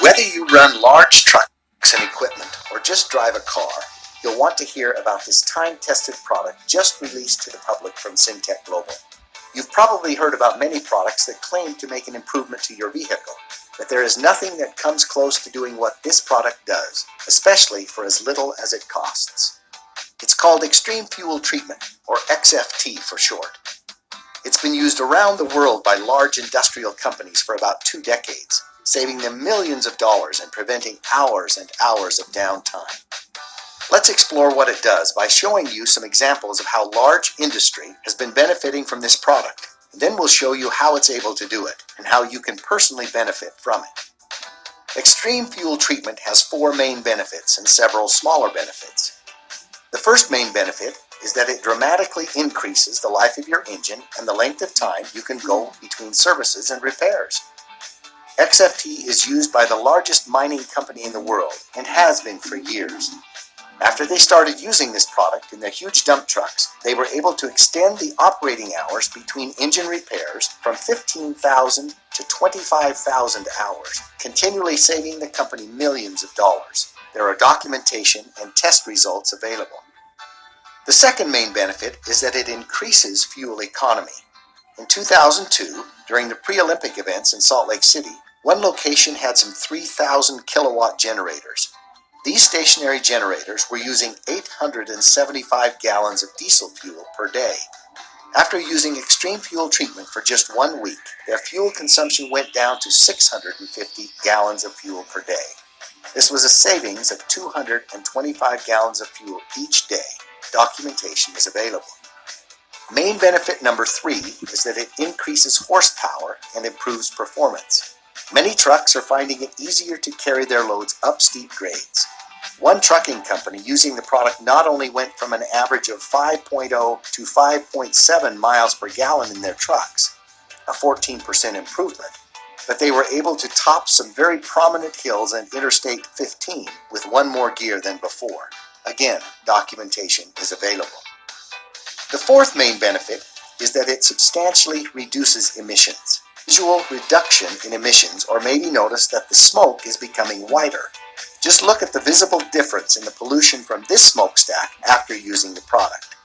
Whether you run large trucks and equipment or just drive a car, you'll want to hear about this time-tested product just released to the public from Syntec Global. You've probably heard about many products that claim to make an improvement to your vehicle, but there is nothing that comes close to doing what this product does, especially for as little as it costs. It's called Xtreme Fuel Treatment, or XFT for short. It's been used around the world by large industrial companies for about 2 decades, saving them millions of dollars and preventing hours and hours of downtime. Let's explore what it does by showing you some examples of how large industry has been benefiting from this product, and then we'll show you how it's able to do it and how you can personally benefit from it. Xtreme Fuel Treatment has 4 main benefits and several smaller benefits. The first main benefit is that it dramatically increases the life of your engine and the length of time you can go between services and repairs. XFT is used by the largest mining company in the world and has been for years. After they started using this product in their huge dump trucks, they were able to extend the operating hours between engine repairs from 15,000 to 25,000 hours, continually saving the company millions of dollars. There are documentation and test results available. The second main benefit is that it increases fuel economy. In 2002, during the pre-Olympic events in Salt Lake City, one location had some 3,000 kilowatt generators. These stationary generators were using 875 gallons of diesel fuel per day. After using Xtreme Fuel Treatment for just 1 week, their fuel consumption went down to 650 gallons of fuel per day. This was a savings of 225 gallons of fuel each day. Documentation is available. Main benefit number 3 is that it increases horsepower and improves performance. Many trucks are finding it easier to carry their loads up steep grades. One trucking company using the product not only went from an average of 5.0 to 5.7 miles per gallon in their trucks, a 14% improvement, but they were able to top some very prominent hills and Interstate 15 with 1 more gear than before. Again, documentation is available. The fourth main benefit is that it substantially reduces emissions. Visual reduction in emissions, or maybe notice that the smoke is becoming whiter. Just look at the visible difference in the pollution from this smokestack after using the product.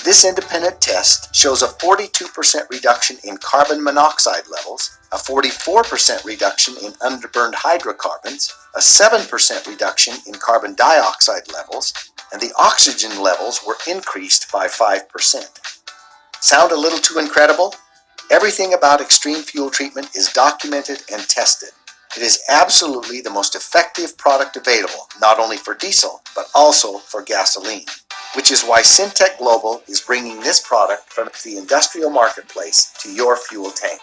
This independent test shows a 42% reduction in carbon monoxide levels, a 44% reduction in underburned hydrocarbons, a 7% reduction in carbon dioxide levels, and the oxygen levels were increased by 5%. Sound a little too incredible? Everything about extreme fuel treatment is documented and tested. It is absolutely the most effective product available, not only for diesel, but also for gasoline, which is why Syntec Global is bringing this product from the industrial marketplace to your fuel tank.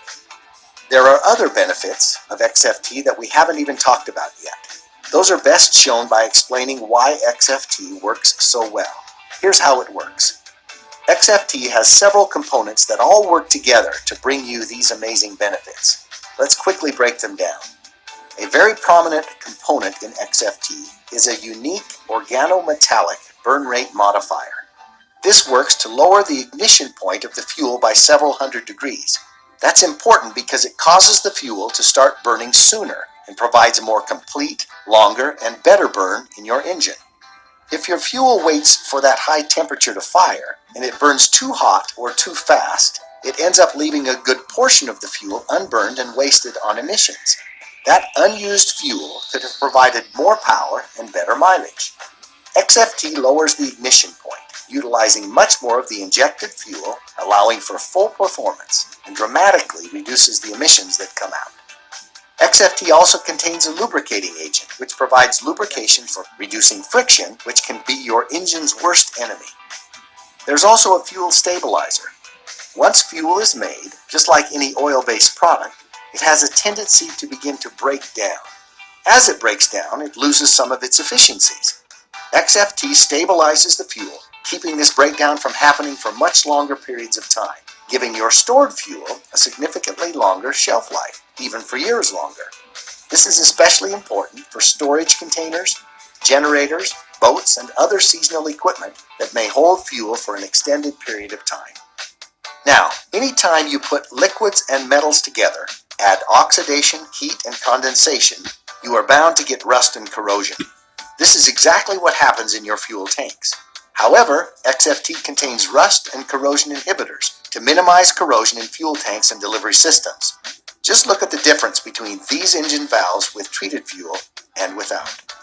There are other benefits of XFT that we haven't even talked about yet. Those are best shown by explaining why XFT works so well. Here's how it works. XFT has several components that all work together to bring you these amazing benefits. Let's quickly break them down. A very prominent component in XFT is a unique organometallic burn rate modifier. This works to lower the ignition point of the fuel by several hundred degrees. That's important because it causes the fuel to start burning sooner and provides a more complete, longer, and better burn in your engine. If your fuel waits for that high temperature to fire, and it burns too hot or too fast, it ends up leaving a good portion of the fuel unburned and wasted on emissions. That unused fuel could have provided more power and better mileage. XFT lowers the ignition point, utilizing much more of the injected fuel, allowing for full performance, and dramatically reduces the emissions that come out. XFT also contains a lubricating agent, which provides lubrication for reducing friction, which can be your engine's worst enemy. There's also a fuel stabilizer. Once fuel is made, just like any oil-based product, it has a tendency to begin to break down. As it breaks down, it loses some of its efficiencies. XFT stabilizes the fuel, keeping this breakdown from happening for much longer periods of time, giving your stored fuel a significantly longer shelf life, even for years longer. This is especially important for storage containers, generators, boats, and other seasonal equipment that may hold fuel for an extended period of time. Now, anytime you put liquids and metals together, add oxidation, heat, and condensation, you are bound to get rust and corrosion. This is exactly what happens in your fuel tanks. However, XFT contains rust and corrosion inhibitors to minimize corrosion in fuel tanks and delivery systems. Just look at the difference between these engine valves with treated fuel and without.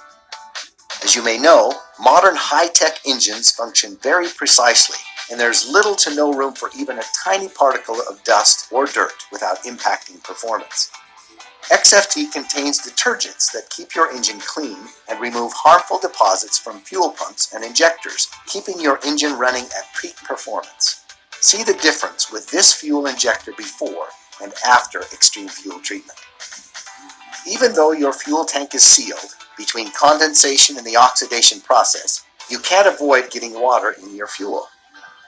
As you may know, modern high-tech engines function very precisely, and there's little to no room for even a tiny particle of dust or dirt without impacting performance. XFT contains detergents that keep your engine clean and remove harmful deposits from fuel pumps and injectors, keeping your engine running at peak performance. See the difference with this fuel injector before and after extreme fuel treatment. Even though your fuel tank is sealed between condensation and the oxidation process, you can't avoid getting water in your fuel.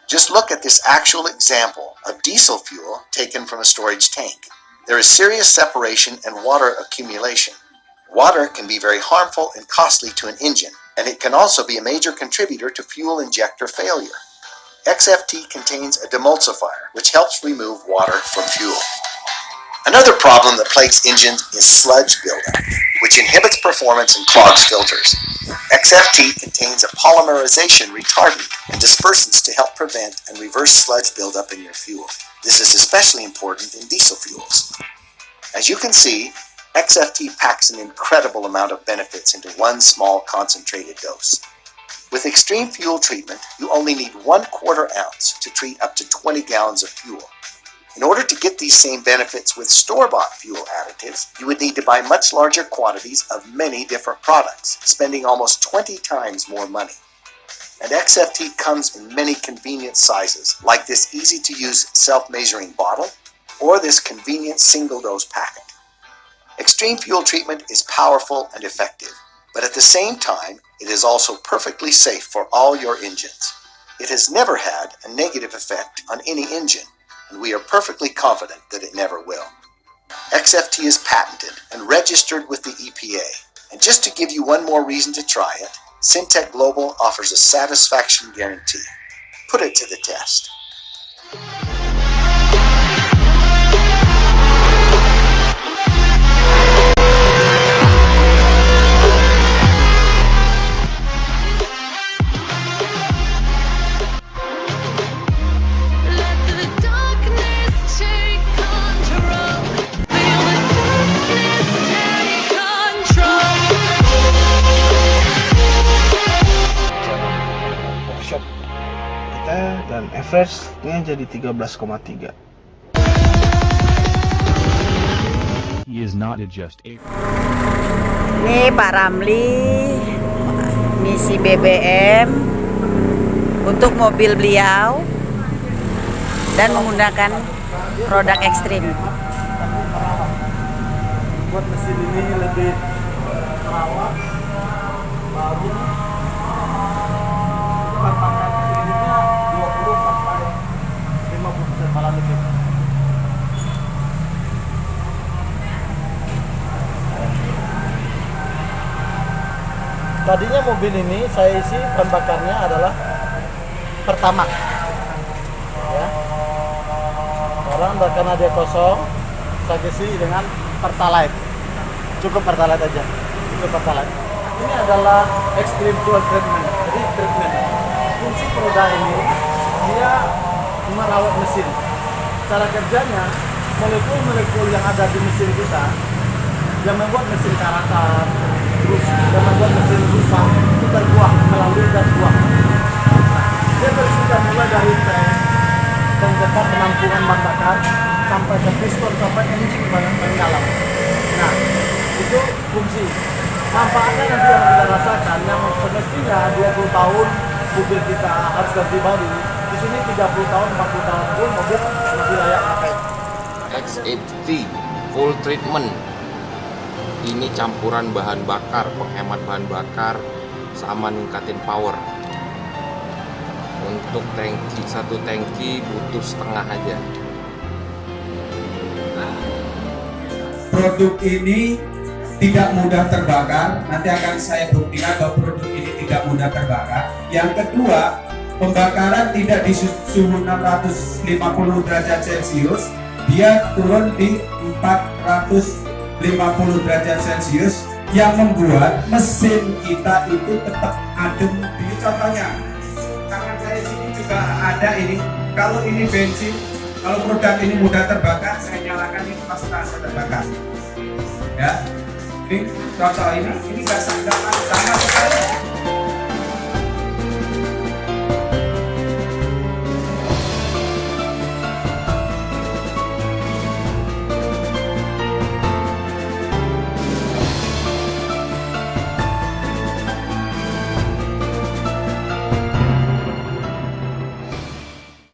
Just look at this actual example of diesel fuel taken from a storage tank. There is serious separation and water accumulation. Water can be very harmful and costly to an engine, and it can also be a major contributor to fuel injector failure. XFT contains a demulsifier, which helps remove water from fuel. Another problem that plagues engines is sludge buildup, which inhibits performance and clogs filters. XFT contains a polymerization retardant and dispersants to help prevent and reverse sludge buildup in your fuel. This is especially important in diesel fuels. As you can see, XFT packs an incredible amount of benefits into one small concentrated dose. With extreme fuel treatment, you only need 1/4 ounce to treat up to 20 gallons of fuel. In order to get these same benefits with store-bought fuel additives, you would need to buy much larger quantities of many different products, spending almost 20 times more money. And XFT comes in many convenient sizes, like this easy-to-use self-measuring bottle, or this convenient single-dose packet. Extreme fuel treatment is powerful and effective, but at the same time, it is also perfectly safe for all your engines. It has never had a negative effect on any engine, and we are perfectly confident that it never will. XFT is patented and registered with the EPA, and just to give you one more reason to try it, Syntec Global offers a satisfaction guarantee. Put it to the test. Let the darkness take control. We average-nya jadi 13,3. He is not just a... Ini Pak Ramli ngisi BBM untuk mobil beliau dan menggunakan produk ekstrim. Buat mesin ini lebih terawat, baru, tantangan kreditnya 20 sampai 50% malah lebih. Tadinya mobil ini saya isi bahan bakarnya adalah pertama, ya. Sekarang karena dia kosong, saya isi dengan pertalite. Cukup pertalite aja, cukup pertalite. Ini adalah Xtreme Fuel Treatment. Jadi treatment. Fungsi produk ini dia merawat mesin. Cara kerjanya, molekul-molekul yang ada di mesin kita yang membuat mesin karat, terus yang membuat mesin rusak itu terbuang melalui gas buang. Dia bersihkan mulai dari tank dan tempat penampungan bahan bakar sampai ke piston sampai engine bahan dalam. Nah, itu fungsi. Manfaatnya nanti yang kita rasakan yang semestinya 20 tahun mobil kita harus ganti baru. Di sini 30 tahun, 40 tahun pun mobil masih layak pakai. XFT Fuel Treatment. Ini campuran bahan bakar, penghemat bahan bakar sama ningkatin power. Untuk tangki, satu tangki butuh setengah aja. Produk ini tidak mudah terbakar. Nanti akan saya buktikan bahwa produk ini tidak mudah terbakar. Yang kedua, pembakaran tidak di suhu 650 derajat Celcius, dia turun di 450 derajat Celcius yang membuat mesin kita itu tetap adem. Ini contohnya, tangan saya sini juga ada ini. Kalau ini bensin, kalau produk ini mudah terbakar, saya nyalakan ini pasti langsung terbakar. Ya, ini contoh ini nggak panas.